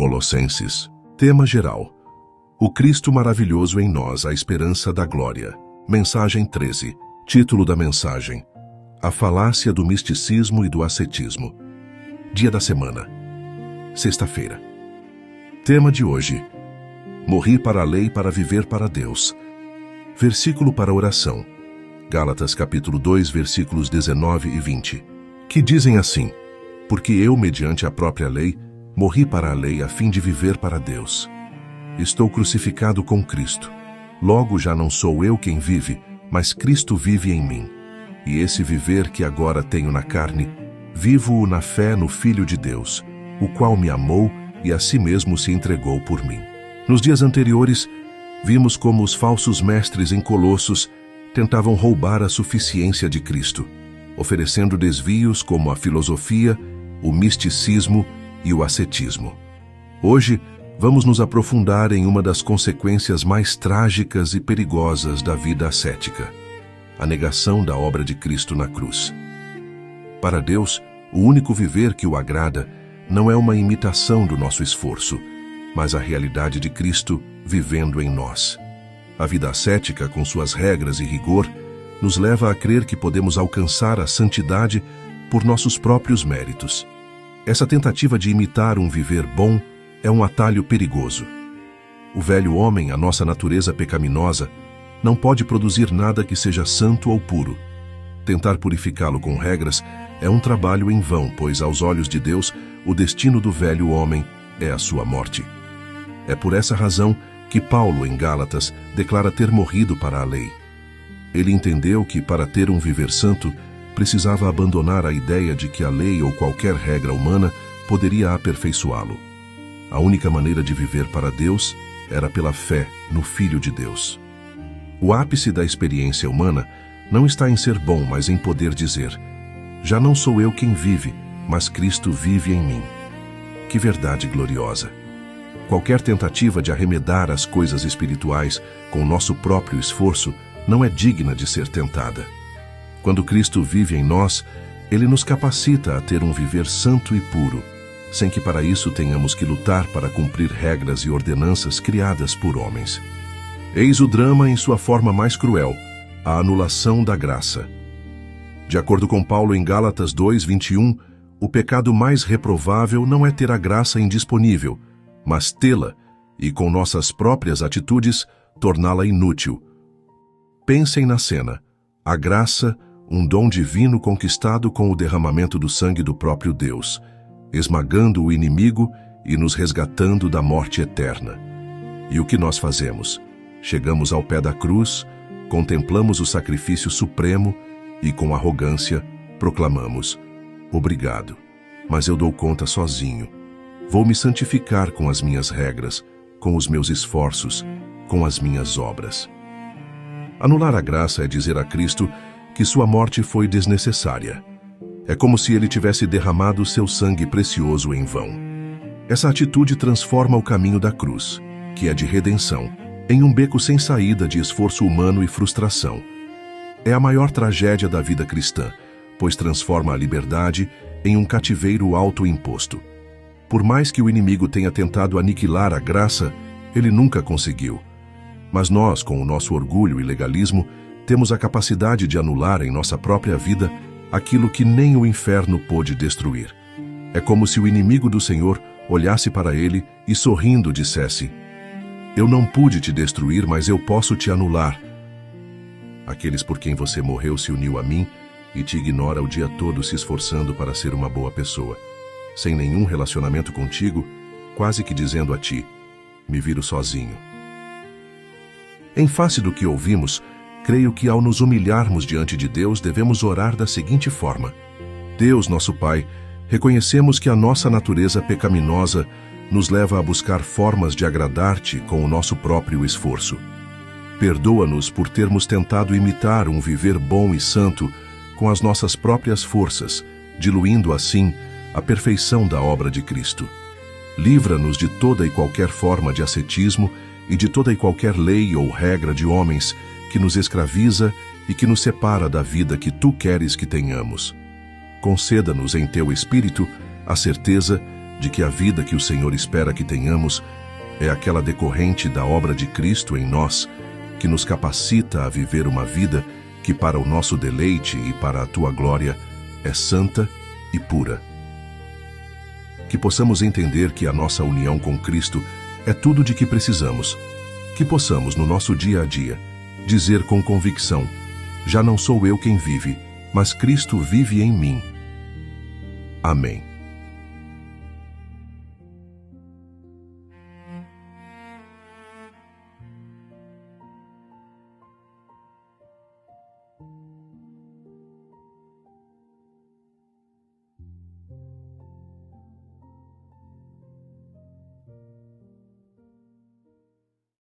Colossenses. Tema geral: O Cristo maravilhoso em nós, a esperança da glória. Mensagem 13. Título da mensagem: A falácia do misticismo e do ascetismo. Dia da semana: sexta-feira. Tema de hoje: Morri para a lei para viver para Deus. Versículo para oração: Gálatas capítulo 2, versículos 19 e 20, que dizem assim: Porque eu, mediante a própria lei, morri para a lei a fim de viver para Deus. Estou crucificado com Cristo. Logo já não sou eu quem vive, mas Cristo vive em mim. E esse viver que agora tenho na carne, vivo-o na fé no Filho de Deus, o qual me amou e a si mesmo se entregou por mim. Nos dias anteriores, vimos como os falsos mestres em Colossos tentavam roubar a suficiência de Cristo, oferecendo desvios como a filosofia, o misticismo e o ascetismo. Hoje, vamos nos aprofundar em uma das consequências mais trágicas e perigosas da vida ascética: a negação da obra de Cristo na cruz. Para Deus, o único viver que o agrada não é uma imitação do nosso esforço, mas a realidade de Cristo vivendo em nós. A vida ascética, com suas regras e rigor, nos leva a crer que podemos alcançar a santidade por nossos próprios méritos. Essa tentativa de imitar um viver bom é um atalho perigoso. O velho homem, a nossa natureza pecaminosa, não pode produzir nada que seja santo ou puro. Tentar purificá-lo com regras é um trabalho em vão, pois aos olhos de Deus, o destino do velho homem é a sua morte. É por essa razão que Paulo, em Gálatas, declara ter morrido para a lei. Ele entendeu que, para ter um viver santo, precisava abandonar a ideia de que a lei ou qualquer regra humana poderia aperfeiçoá-lo. A única maneira de viver para Deus era pela fé no Filho de Deus. O ápice da experiência humana não está em ser bom, mas em poder dizer: já não sou eu quem vive, mas Cristo vive em mim. Que verdade gloriosa! Qualquer tentativa de arremedar as coisas espirituais com o nosso próprio esforço não é digna de ser tentada. Quando Cristo vive em nós, Ele nos capacita a ter um viver santo e puro, sem que para isso tenhamos que lutar para cumprir regras e ordenanças criadas por homens. Eis o drama em sua forma mais cruel: a anulação da graça. De acordo com Paulo em Gálatas 2:21, o pecado mais reprovável não é ter a graça indisponível, mas tê-la e, com nossas próprias atitudes, torná-la inútil. Pensem na cena: a graça, um dom divino conquistado com o derramamento do sangue do próprio Deus, esmagando o inimigo e nos resgatando da morte eterna. E o que nós fazemos? Chegamos ao pé da cruz, contemplamos o sacrifício supremo e, com arrogância, proclamamos: obrigado, mas eu dou conta sozinho. Vou me santificar com as minhas regras, com os meus esforços, com as minhas obras. Anular a graça é dizer a Cristo que sua morte foi desnecessária. É como se ele tivesse derramado seu sangue precioso em vão. Essa atitude transforma o caminho da cruz, que é de redenção, em um beco sem saída de esforço humano e frustração. É a maior tragédia da vida cristã, pois transforma a liberdade em um cativeiro autoimposto. Por mais que o inimigo tenha tentado aniquilar a graça, ele nunca conseguiu. Mas nós, com o nosso orgulho e legalismo, temos a capacidade de anular em nossa própria vida aquilo que nem o inferno pôde destruir. É como se o inimigo do Senhor olhasse para ele e, sorrindo, dissesse: eu não pude te destruir, mas eu posso te anular. Aqueles por quem você morreu se uniu a mim e te ignora o dia todo se esforçando para ser uma boa pessoa, sem nenhum relacionamento contigo, quase que dizendo a ti: me viro sozinho. Em face do que ouvimos, creio que ao nos humilharmos diante de Deus, devemos orar da seguinte forma: Deus, nosso Pai, reconhecemos que a nossa natureza pecaminosa nos leva a buscar formas de agradar-te com o nosso próprio esforço. Perdoa-nos por termos tentado imitar um viver bom e santo com as nossas próprias forças, diluindo assim a perfeição da obra de Cristo. Livra-nos de toda e qualquer forma de ascetismo e de toda e qualquer lei ou regra de homens que nos escraviza e que nos separa da vida que tu queres que tenhamos. Conceda-nos em teu Espírito a certeza de que a vida que o Senhor espera que tenhamos é aquela decorrente da obra de Cristo em nós, que nos capacita a viver uma vida que, para o nosso deleite e para a tua glória, é santa e pura. Que possamos entender que a nossa união com Cristo é tudo de que precisamos. Que possamos, no nosso dia a dia, dizer com convicção: já não sou eu quem vive, mas Cristo vive em mim. Amém.